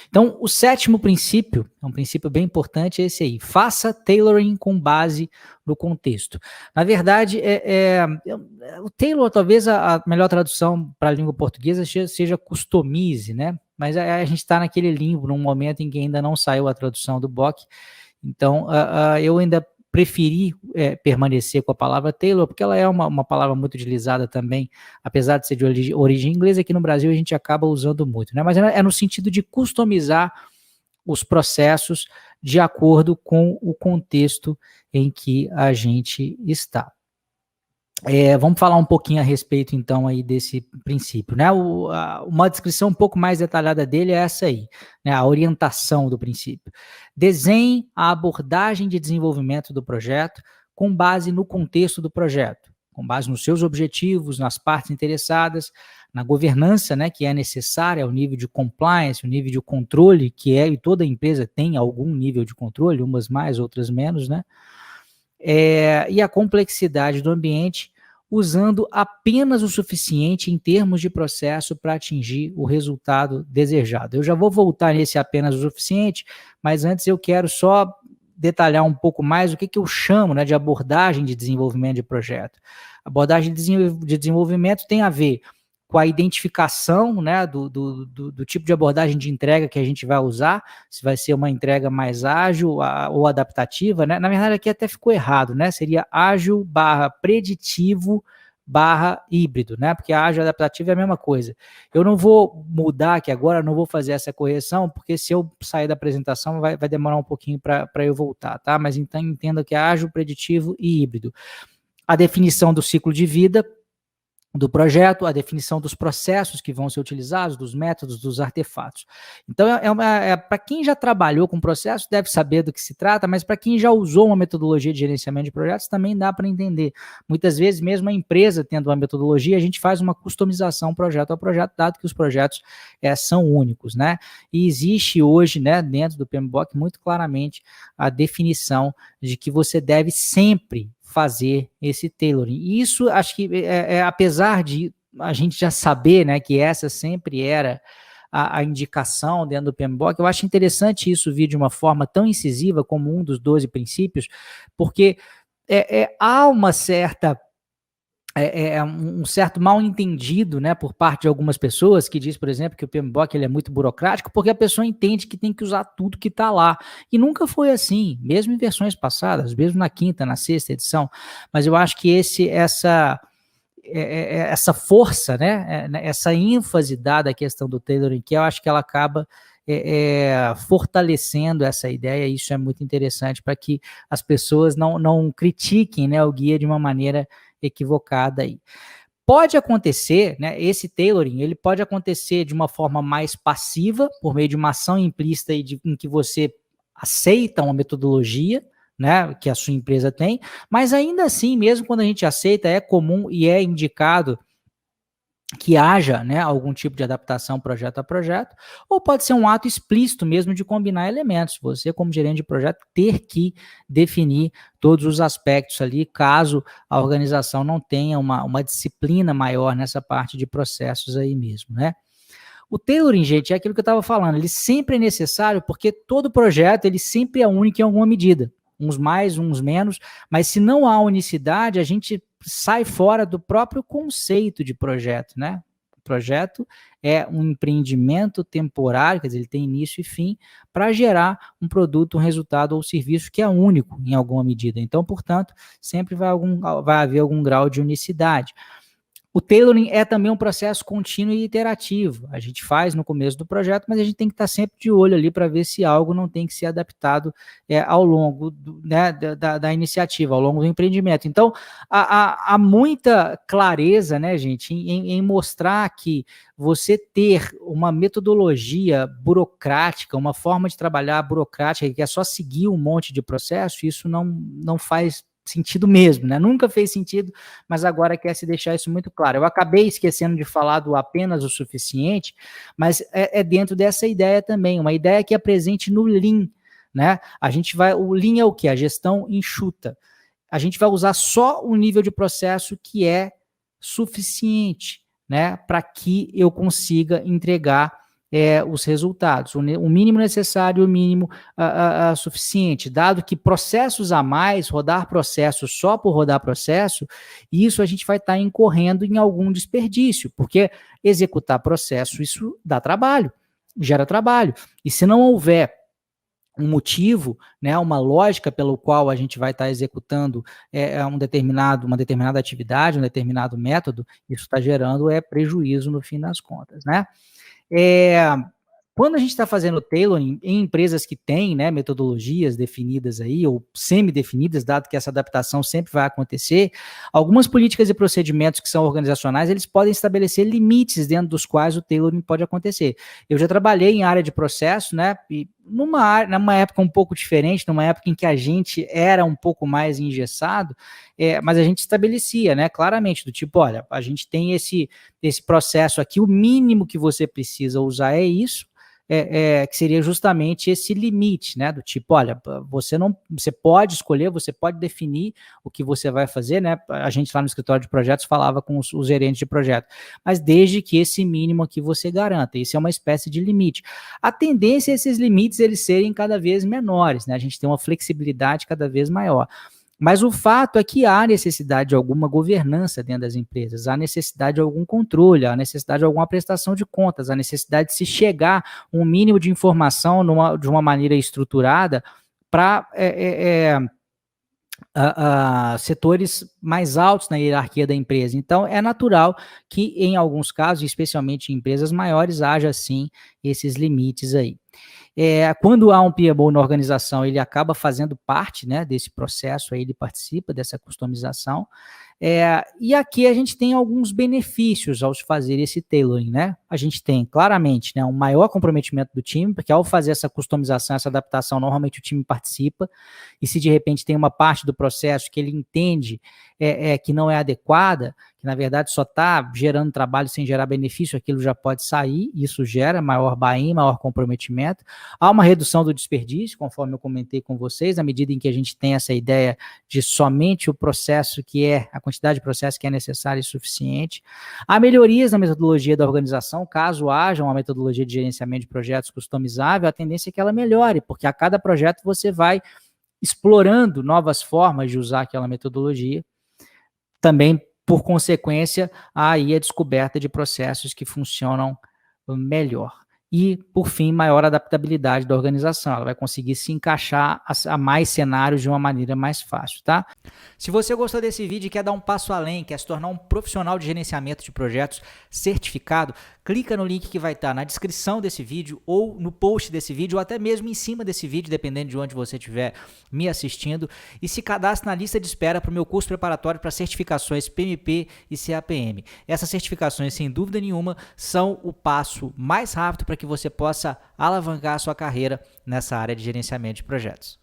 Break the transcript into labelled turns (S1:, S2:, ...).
S1: Então, o sétimo princípio, é um princípio bem importante, é esse aí. Faça tailoring com base no contexto. Na verdade, o tailor, talvez a melhor tradução para a língua portuguesa seja customize, né? Mas a gente está naquele limbo, num momento em que ainda não saiu a tradução do BOC. Então, eu ainda preferi permanecer com a palavra tailor, porque ela é uma palavra muito utilizada também, apesar de ser de origem inglesa, aqui no Brasil a gente acaba usando muito, né? Mas é no sentido de customizar os processos de acordo com o contexto em que a gente está. Vamos falar um pouquinho a respeito, então, aí desse princípio, né? Uma descrição um pouco mais detalhada dele é essa aí, né? A orientação do princípio. Desenhe a abordagem de desenvolvimento do projeto com base no contexto do projeto, com base nos seus objetivos, nas partes interessadas, na governança, né, que é necessária, o nível de compliance, o nível de controle, e toda empresa tem algum nível de controle, umas mais, outras menos, né? E a complexidade do ambiente, usando apenas o suficiente em termos de processo para atingir o resultado desejado. Eu já vou voltar nesse apenas o suficiente, mas antes eu quero só detalhar um pouco mais o que eu chamo, né, de abordagem de desenvolvimento de projeto. A abordagem de desenvolvimento tem a ver com a identificação, né, do tipo de abordagem de entrega que a gente vai usar, se vai ser uma entrega mais ágil ou adaptativa, né? Na verdade, aqui até ficou errado, né? Seria ágil / preditivo / híbrido, né? Porque ágil e adaptativo é a mesma coisa. Eu não vou mudar aqui agora, não vou fazer essa correção, porque se eu sair da apresentação vai demorar um pouquinho para eu voltar, tá? Mas então entenda que é ágil, preditivo e híbrido. A definição do ciclo de vida do projeto, a definição dos processos que vão ser utilizados, dos métodos, dos artefatos. Então, para quem já trabalhou com processo, deve saber do que se trata, mas para quem já usou uma metodologia de gerenciamento de projetos, também dá para entender. Muitas vezes, mesmo a empresa tendo uma metodologia, a gente faz uma customização projeto a projeto, dado que os projetos são únicos, né? E existe hoje, né, dentro do PMBOK, muito claramente a definição de que você deve sempre fazer esse tailoring. E isso, acho que, apesar de a gente já saber, né, que essa sempre era a indicação dentro do PMBOK, eu acho interessante isso vir de uma forma tão incisiva como um dos 12 princípios, porque há uma certa um certo mal entendido, né, por parte de algumas pessoas que diz, por exemplo, que o PMBOK ele é muito burocrático, porque a pessoa entende que tem que usar tudo que está lá. E nunca foi assim, mesmo em versões passadas, mesmo na quinta, na sexta edição. Mas eu acho que essa força, né, essa ênfase dada à questão do tailoring, que eu acho que ela acaba fortalecendo essa ideia, e isso é muito interessante para que as pessoas não critiquem, né, o guia de uma maneira equivocada aí. Pode acontecer, né, esse tailoring, ele pode acontecer de uma forma mais passiva, por meio de uma ação implícita em que você aceita uma metodologia, né, que a sua empresa tem, mas ainda assim, mesmo quando a gente aceita, é comum e é indicado que haja, né, algum tipo de adaptação projeto a projeto, ou pode ser um ato explícito mesmo de combinar elementos, você como gerente de projeto ter que definir todos os aspectos ali, caso a organização não tenha uma disciplina maior nessa parte de processos aí mesmo, né. O tailoring, gente, é aquilo que eu estava falando, ele sempre é necessário porque todo projeto, ele sempre é único em alguma medida, uns mais, uns menos, mas se não há unicidade, a gente sai fora do próprio conceito de projeto, né? O projeto é um empreendimento temporário, quer dizer, ele tem início e fim, para gerar um produto, um resultado ou serviço que é único em alguma medida. Então, portanto, sempre vai haver algum grau de unicidade. O tailoring é também um processo contínuo e iterativo. A gente faz no começo do projeto, mas a gente tem que estar sempre de olho ali para ver se algo não tem que ser adaptado ao longo né, da iniciativa, ao longo do empreendimento. Então, há muita clareza, né, gente, em mostrar que você ter uma metodologia burocrática, uma forma de trabalhar burocrática, que é só seguir um monte de processo, isso não faz sentido mesmo, né? Nunca fez sentido, mas agora quer se deixar isso muito claro. Eu acabei esquecendo de falar do apenas o suficiente, mas é dentro dessa ideia também, uma ideia que é presente no Lean, né? O Lean é o quê? A gestão enxuta. A gente vai usar só o nível de processo que é suficiente, né? Para que eu consiga entregar os resultados, o mínimo necessário e o mínimo suficiente, dado que processos a mais, rodar processo só por rodar processo, isso a gente vai estar incorrendo em algum desperdício, porque executar processo, isso dá trabalho, gera trabalho, e se não houver um motivo, né, uma lógica pelo qual a gente vai estar executando uma determinada atividade, um determinado método, isso está gerando prejuízo no fim das contas, né? Quando a gente está fazendo tailoring em empresas que têm, né, metodologias definidas aí, ou semi-definidas, dado que essa adaptação sempre vai acontecer, algumas políticas e procedimentos que são organizacionais, eles podem estabelecer limites dentro dos quais o tailoring pode acontecer. Eu já trabalhei em área de processo, né, e numa época um pouco diferente, numa época em que a gente era um pouco mais engessado, mas a gente estabelecia, né, claramente, do tipo, olha, a gente tem esse processo aqui, o mínimo que você precisa usar é isso, que seria justamente esse limite, né, do tipo, olha, você pode escolher, você pode definir o que você vai fazer, né, a gente lá no escritório de projetos falava com os gerentes de projeto, mas desde que esse mínimo aqui você garanta, isso é uma espécie de limite. A tendência é esses limites eles serem cada vez menores, né, a gente tem uma flexibilidade cada vez maior. Mas o fato é que há necessidade de alguma governança dentro das empresas, há necessidade de algum controle, há necessidade de alguma prestação de contas, há necessidade de se chegar um mínimo de informação de uma maneira estruturada para setores mais altos na hierarquia da empresa. Então, é natural que, em alguns casos, especialmente em empresas maiores, haja, sim, esses limites aí. Quando há um PMO na organização, ele acaba fazendo parte, né, desse processo, aí ele participa dessa customização, e aqui a gente tem alguns benefícios ao fazer esse tailoring, né? A gente tem, claramente, né, um maior comprometimento do time, porque ao fazer essa customização, essa adaptação, normalmente o time participa, e se de repente tem uma parte do processo que ele entende que não é adequada, que na verdade só está gerando trabalho sem gerar benefício, aquilo já pode sair, isso gera maior buy-in, maior comprometimento. Há uma redução do desperdício, conforme eu comentei com vocês, à medida em que a gente tem essa ideia de somente o processo a quantidade de processo que é necessária e suficiente. Há melhorias na metodologia da organização, caso haja uma metodologia de gerenciamento de projetos customizável, a tendência é que ela melhore, porque a cada projeto você vai explorando novas formas de usar aquela metodologia. Também, por consequência, há aí a descoberta de processos que funcionam melhor. E, por fim, maior adaptabilidade da organização. Ela vai conseguir se encaixar a mais cenários de uma maneira mais fácil, tá? Se você gostou desse vídeo e quer dar um passo além, quer se tornar um profissional de gerenciamento de projetos certificado, clica no link que vai estar na descrição desse vídeo ou no post desse vídeo ou até mesmo em cima desse vídeo, dependendo de onde você estiver me assistindo, e se cadastre na lista de espera para o meu curso preparatório para certificações PMP e CAPM. Essas certificações, sem dúvida nenhuma, são o passo mais rápido para que você possa alavancar a sua carreira nessa área de gerenciamento de projetos.